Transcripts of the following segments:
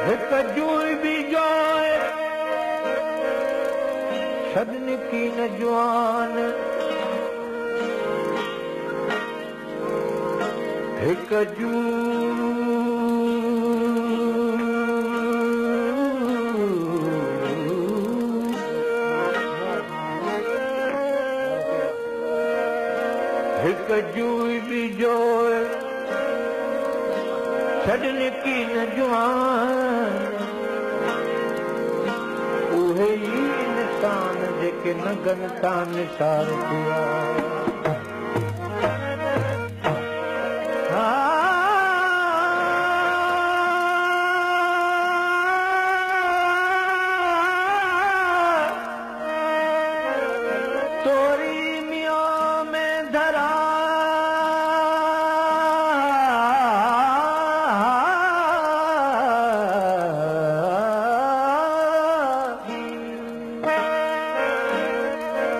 कजूई भी जाए छदन की न जवान कजू कजूई भी जाए छदन की न जवान उहे ही इंसान जेके न गनता निसार किया तोरी मियाँ में धरा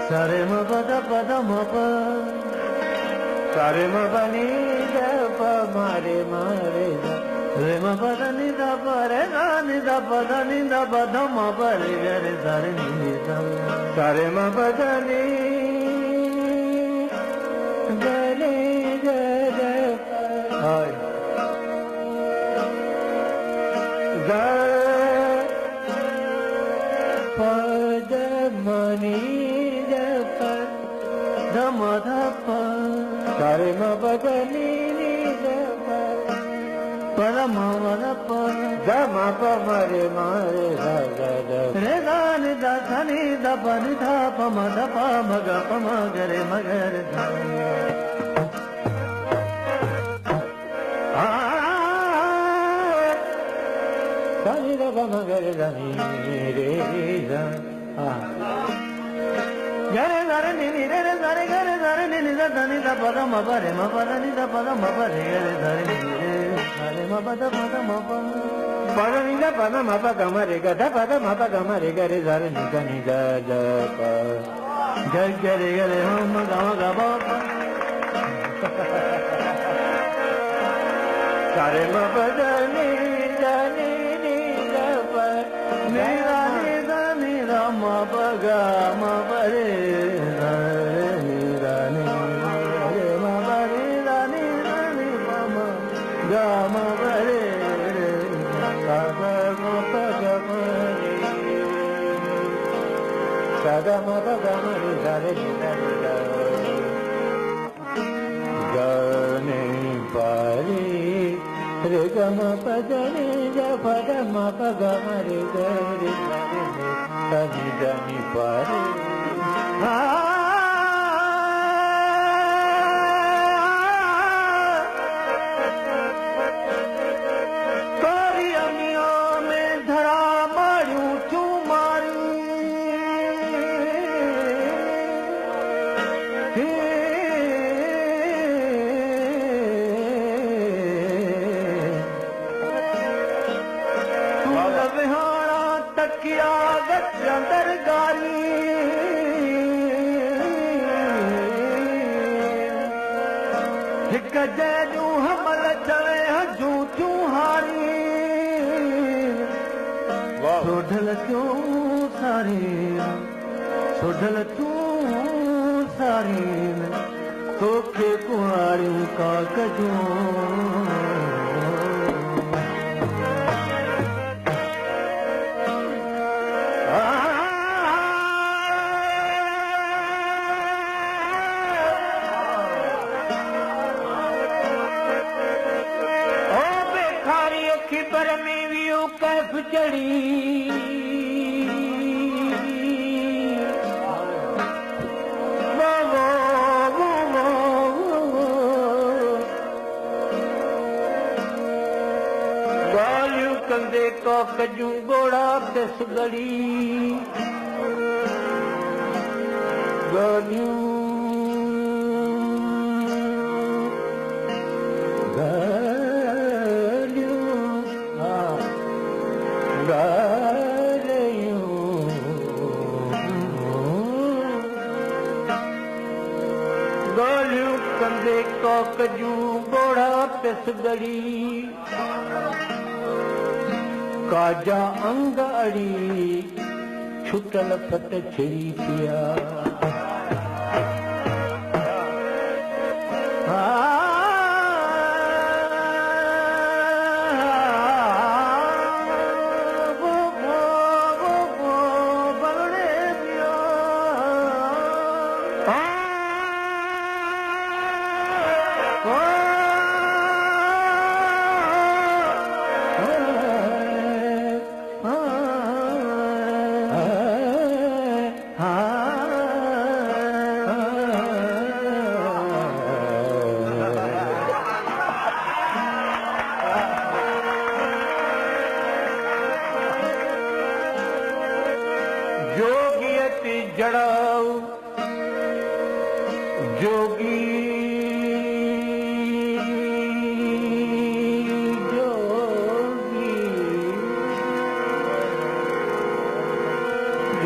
सारे म पद म सारे म बनी प मारे मारे रे म पद नि द प रे गा नि द पद नि द पद म प रे ग रे सारे नि द सारे म पद नि ग रे ग रे हाय ग पद मनी धम धप सारे म पद नि पद म पद प ध म प मरे मारे रे गा नि द ध नि द प नि ध प म ध प म ग प म ग रे म ग रे ध ध नि द प म ग रे ध नि रे ध गरे गरे नि नि रे रे गरे गरे गरे नि नि द ध नि द प द म प रे म प द नि द प द म प रे ग रे ध रे नि रे रे म प द म प प द नि द प द म प ग म रे ग ध प द म प ग म रे ग रे ध रे नि ग नि द द प ग ग रे ग रे म ग म ग प सारे म प द नि द नि नि द प नि द नि द नि द म प ग म प रे ध रे नि द नि रे म प रे द नि द नि प म ग म प रे रे ग ग म प ग म रे ग ग म प ग म रे ध रे नि द नि द ग नि प रे रे ग म प द नि द प द म प ग म रे ग रे ध नि द नि प रे तोरी अमियों में धरा मारू चू मारू विहारा तकिया गंदर गारी हिक जैजू हमल चवे हजू चूं हारी सोढल चूं सारी सोढल चूं सारी तोखे कुआरियूं का कजूं खिबर में वियो कैफ चढ़ी गालियूं कंदे को कजू गोड़ा पिस गड़ी गालियूं गालियूं कंदे को कजू गोड़ा पिस गड़ी काजा अंग अड़ी छुटल पट छिड़ी पिया जोगियति जड़ाऊ जोगी जोगी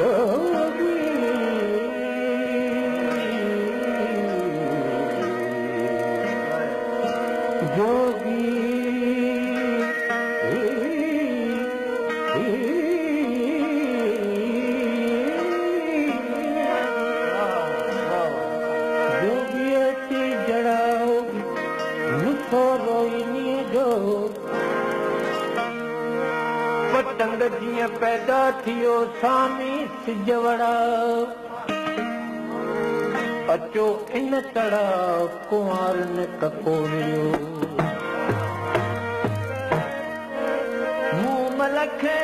जोगी जोगी पतंग जीअं पैदा थियो सामी सिजवड़ा अचो इन तड़ा कुंवार ने ककोड़ियो मुंह मलखे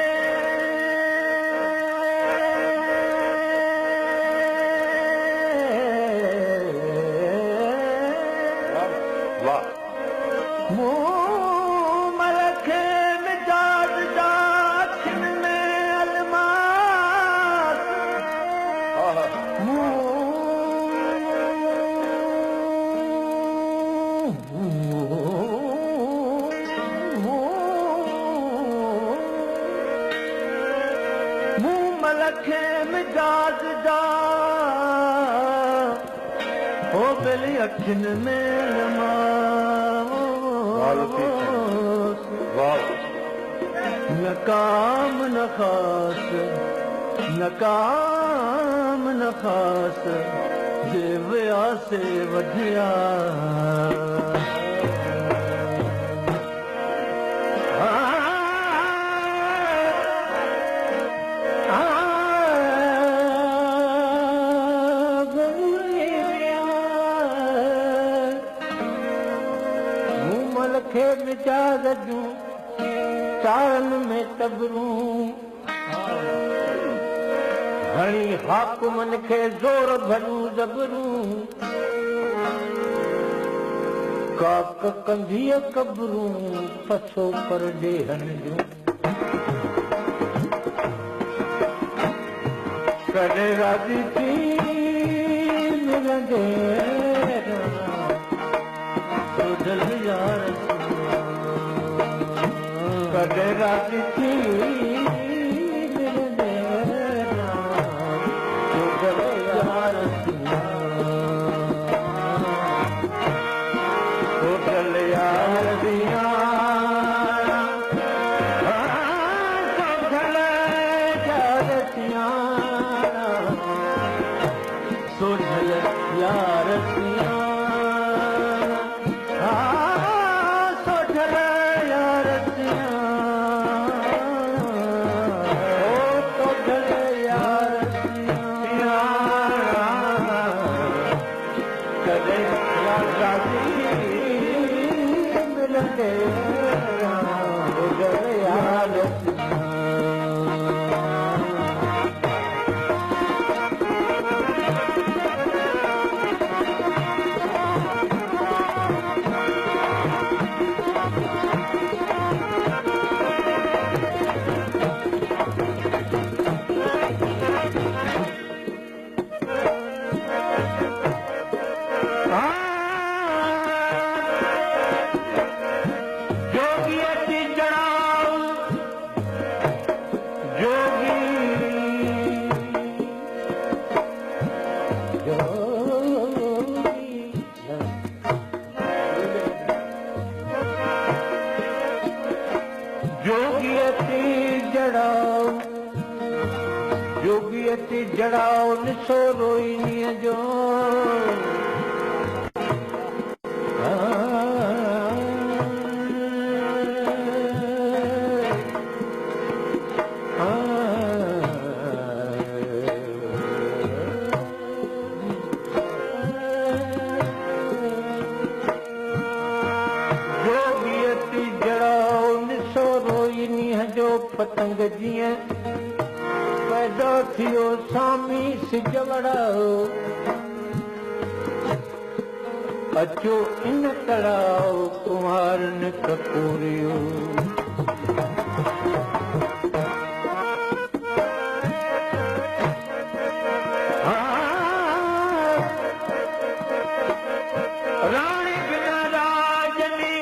मलखे मिजाज जा ओ बेली अखिन में न काम न खास न काम न खास जे विया से वधिया खे मिजाज जूं चारन में तबरूं हणी हाकुमन खे ज़ोर भरूं जबरूं काक कंधीअ कबरूं पछो पर ॾेहन जूं कॾहिं राज़ी थी मिलंदे दिल यार कॾहिं राज़ी थी मिलंदे दिल यार दिल यार दिया दिल यार दिया जोगियती जड़ाओ जोगियती जड़ाओ निसो रोइनीअ जो जोगियती जड़ाओ निसो रोइनीअ जो पतंग जीअं पैदा थियो सामी सिज वड़ाओ अचो इन तड़ाओ कुंवारन कपूरियो राणी बिना राजनी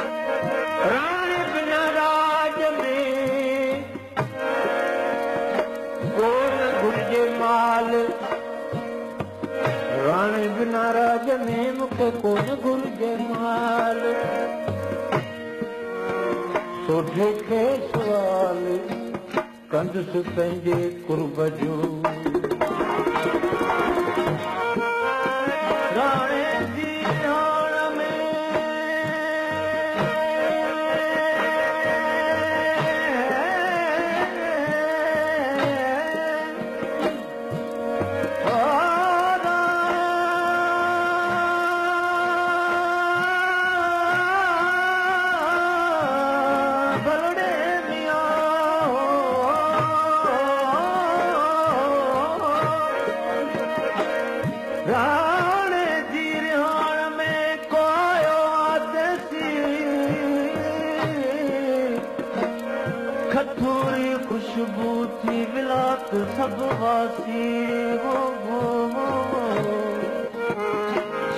राणी बिना राज में कोन घुरिजे माल राणी बिना राज में मूंखे कोन घुरिजे माल सोढे खे सुवाल कंदुसि पंहिंजे कुर्ब जो राणे जी नाण में बलड़े राणे जी रिहाण में कोयो आदसी खथूरी खुशबू थी विलात सब वासी हो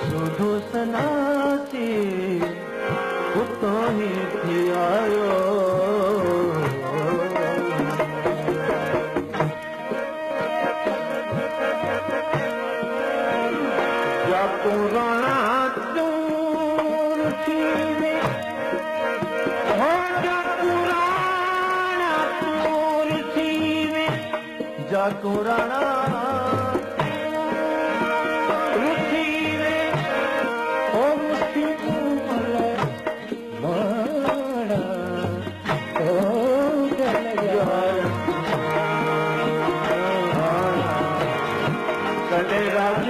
सुधो सनासी उतो ही थी आयो जाको राणा तूर थीवे हो जाको राणा तूर थीवे जाको राणा थीवे हो मुठी तूमल माड़ा हो जल कले राज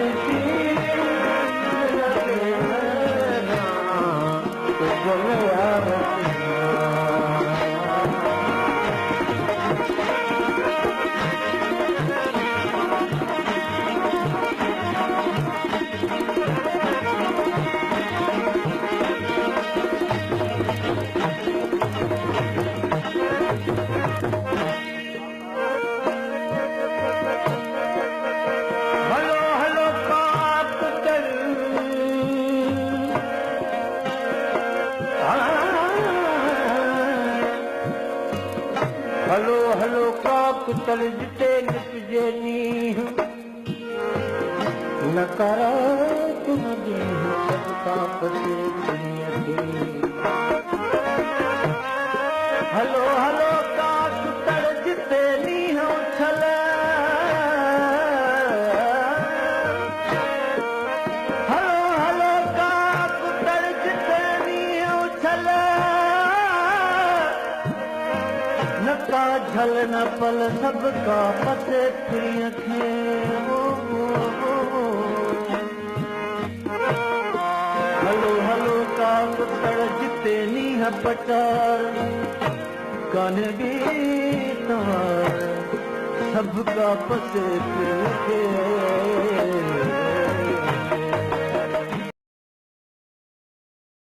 हलो हलो काक तल जिते निपजे नीह न करा तुम दीह सबका पते दुनिया दी हलो हलो काक तल जिते नीह उछल हलो हलो काक तल जिते नीह उछल नका झल न पल सबका पते प्रिय खे हलो हलो काक तड़ जिते नीह पचार कान भी तवार सबका पते प्रिय खे